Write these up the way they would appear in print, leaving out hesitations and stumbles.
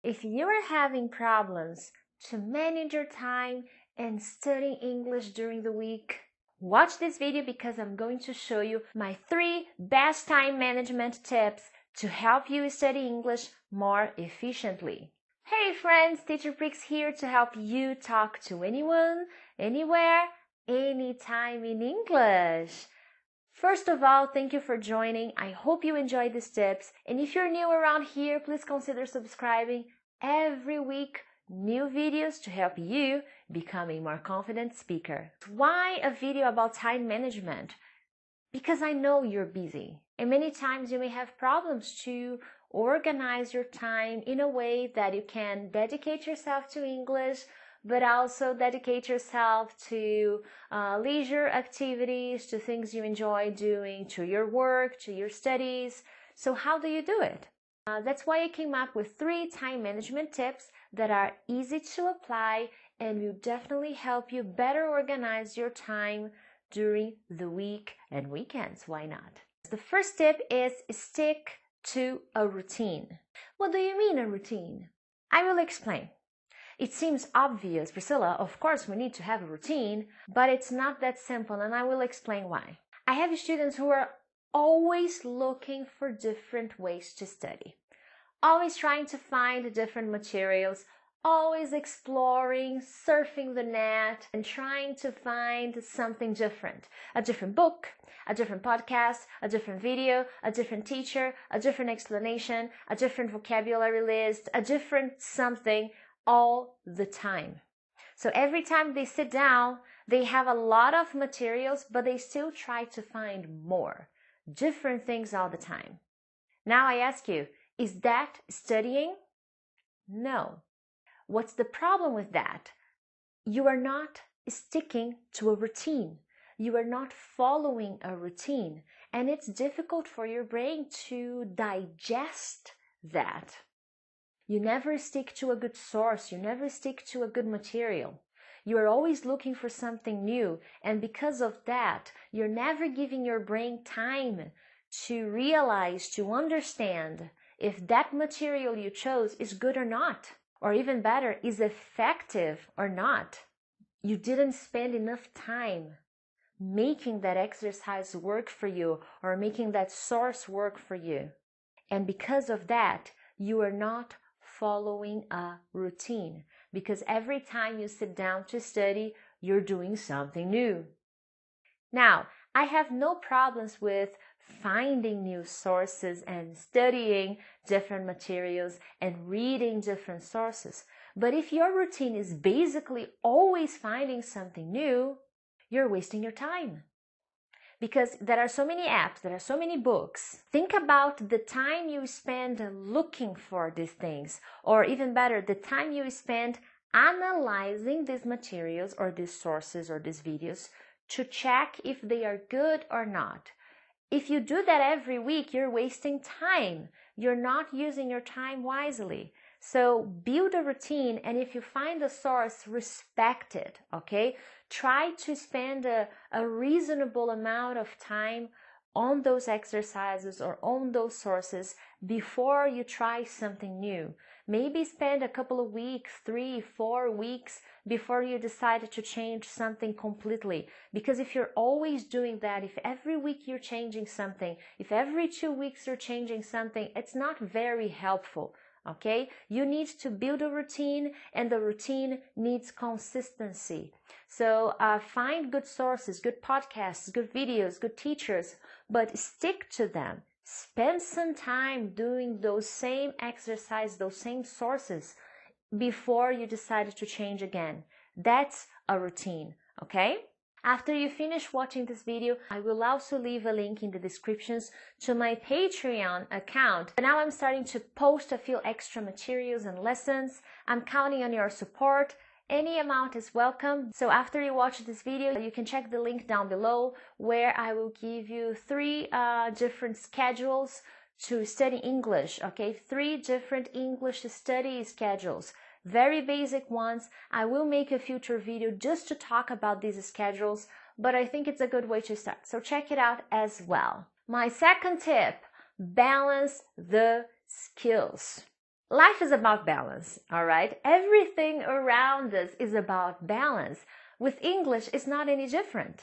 If you are having problems to manage your time and studying English during the week, watch this video because I'm going to show you my 3 best time management tips to help you study English more efficiently. Hey friends, Teacher Prix here to help you talk to anyone, anywhere, anytime in English. First of all, thank you for joining. I hope you enjoyed these tips. And if you're new around here, please consider subscribing. Every week, new videos to help you become a more confident speaker. Why a video about time management? Because I know you're busy. And many times you may have problems to organize your time in a way that you can dedicate yourself to English, but also dedicate yourself to leisure activities, to things you enjoy doing, to your work, to your studies. So how do you do it? That's why I came up with 3 time management tips that are easy to apply and will definitely help you better organize your time during the week and weekends. Why not? The first tip is stick to a routine. What do you mean a routine? I will explain. It seems obvious, Priscilla, of course we need to have a routine, but it's not that simple, and I will explain why. I have students who are always looking for different ways to study, always trying to find different materials, always exploring, surfing the net, and trying to find something different. A different book, a different podcast, a different video, a different teacher, a different explanation, a different vocabulary list, a different something all the time. So every time they sit down, they have a lot of materials, but they still try to find more, different things all the time. Now I ask you, is that studying? No. What's the problem with that? You are not sticking to a routine. You are not following a routine, and it's difficult for your brain to digest that. You never stick to a good source. You never stick to a good material. You are always looking for something new, and because of that, you're never giving your brain time to realize, to understand if that material you chose is good or not, or even better, is effective or not. You didn't spend enough time making that exercise work for you or making that source work for you. And because of that, you are not following a routine, because every time you sit down to study, you're doing something new. Now, I have no problems with finding new sources and studying different materials and reading different sources. But if your routine is basically always finding something new, you're wasting your time. Because there are so many apps, there are so many books. Think about the time you spend looking for these things, or even better, the time you spend analyzing these materials or these sources or these videos to check if they are good or not. If you do that every week, you're wasting time. You're not using your time wisely. So build a routine, and if you find a source, respect it, okay? Try to spend a reasonable amount of time on those exercises or on those sources before you try something new. Maybe spend a couple of weeks, 3, 4 weeks before you decide to change something completely. Because if you're always doing that, if every week you're changing something, if every 2 weeks you're changing something, it's not very helpful. Okay, you need to build a routine, and the routine needs consistency. So find good sources, good podcasts, good videos, good teachers, but stick to them. Spend some time doing those same exercises, those same sources before you decide to change again. That's a routine, okay? After you finish watching this video, I will also leave a link in the descriptions to my Patreon account. Now I'm starting to post a few extra materials and lessons. I'm counting on your support. Any amount is welcome. So after you watch this video, you can check the link down below where I will give you 3 different schedules to study English, okay? 3 different English study schedules. Very basic ones. I will make a future video just to talk about these schedules, but I think it's a good way to start. So check it out as well. My second tip, balance the skills. Life is about balance, all right? Everything around us is about balance. With English, it's not any different.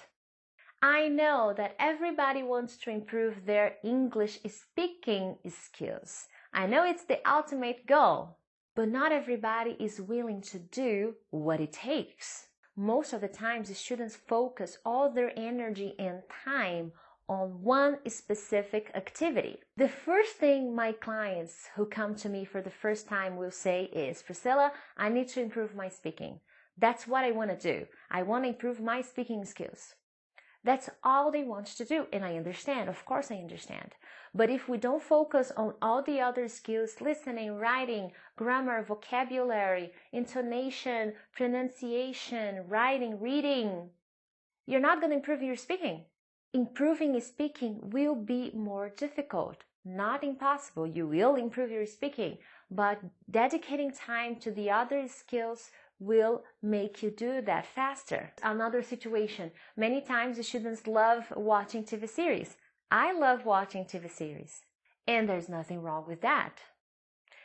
I know that everybody wants to improve their English speaking skills. I know it's the ultimate goal, but not everybody is willing to do what it takes. Most of the times, the students focus all their energy and time on one specific activity. The first thing my clients who come to me for the first time will say is, Priscilla, I need to improve my speaking. That's what I want to do. I want to improve my speaking skills. That's all they want to do, and I understand. Of course I understand. But if we don't focus on all the other skills, listening, writing, grammar, vocabulary, intonation, pronunciation, writing, reading, you're not going to improve your speaking. Improving speaking will be more difficult, not impossible. You will improve your speaking, but dedicating time to the other skills will make you do that faster. Another situation, many times the students love watching TV series. I love watching TV series, and there's nothing wrong with that.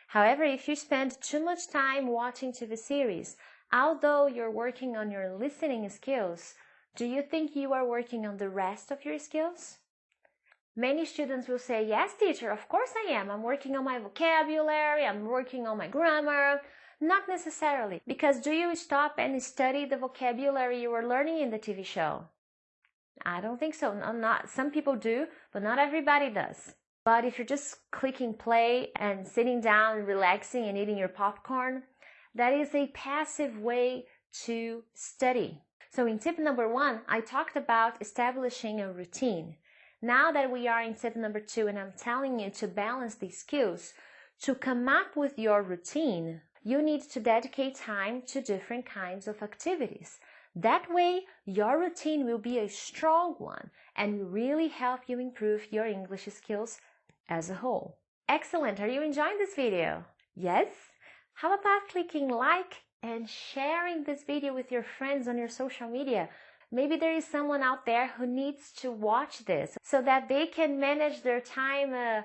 However, if you spend too much time watching TV series, although you're working on your listening skills, do you think you are working on the rest of your skills? Many students will say, yes, teacher, of course I am. I'm working on my vocabulary, I'm working on my grammar. Not necessarily, because do you stop and study the vocabulary you were learning in the TV show? I don't think so. Not some people do, but not everybody does. But if you're just clicking play and sitting down and relaxing and eating your popcorn, that is a passive way to study. So in tip number 1, I talked about establishing a routine. Now that we are in tip number 2 and I'm telling you to balance these skills, to come up with your routine, you need to dedicate time to different kinds of activities. That way, your routine will be a strong one and will really help you improve your English skills as a whole. Excellent! Are you enjoying this video? Yes? How about clicking like and sharing this video with your friends on your social media? Maybe there is someone out there who needs to watch this so that they can manage their time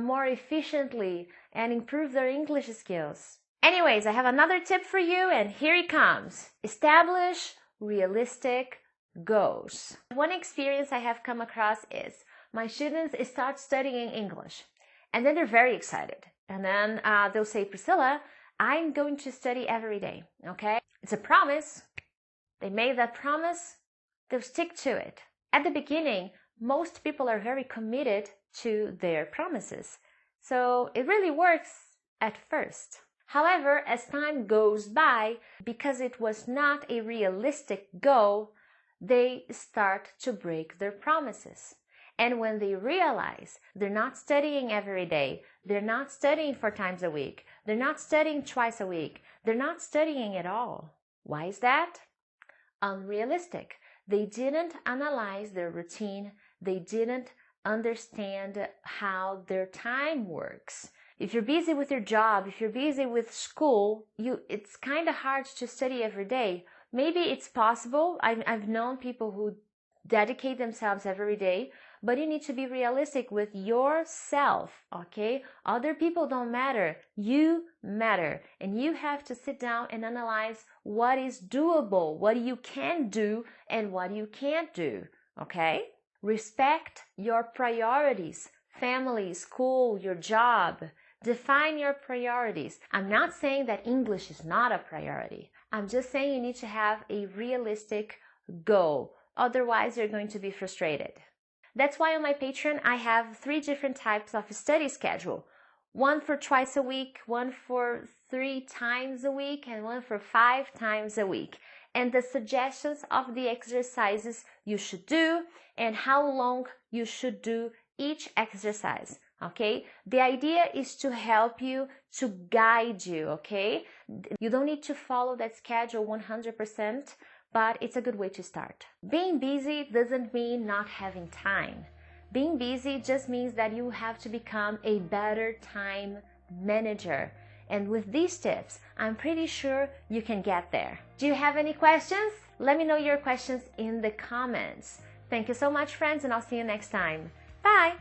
more efficiently and improve their English skills. Anyways, I have another tip for you, and here it comes. Establish realistic goals. One experience I have come across is my students start studying English, and then they're very excited. And then they'll say, Priscilla, I'm going to study every day, okay? It's a promise. They made that promise. They'll stick to it. At the beginning, most people are very committed to their promises. So it really works at first. However, as time goes by, because it was not a realistic goal, they start to break their promises. And when they realize they're not studying every day, they're not studying 4 times a week, they're not studying twice a week, they're not studying at all. Why is that? Unrealistic. They didn't analyze their routine. They didn't understand how their time works. If you're busy with your job, if you're busy with school, it's kind of hard to study every day. Maybe it's possible. I've known people who dedicate themselves every day, but you need to be realistic with yourself, okay? Other people don't matter. You matter. And you have to sit down and analyze what is doable, what you can do, and what you can't do, okay? Respect your priorities, family, school, your job. Define your priorities. I'm not saying that English is not a priority. I'm just saying you need to have a realistic goal. Otherwise, you're going to be frustrated. That's why on my Patreon, I have 3 different types of study schedule. One for twice a week, one for 3 times a week, and one for 5 times a week. And the suggestions of the exercises you should do and how long you should do each exercise. Okay, the idea is to help you, to guide you, okay? You don't need to follow that schedule 100%, but it's a good way to start. Being busy doesn't mean not having time. Being busy just means that you have to become a better time manager. And with these tips, I'm pretty sure you can get there. Do you have any questions? Let me know your questions in the comments. Thank you so much, friends, and I'll see you next time. Bye!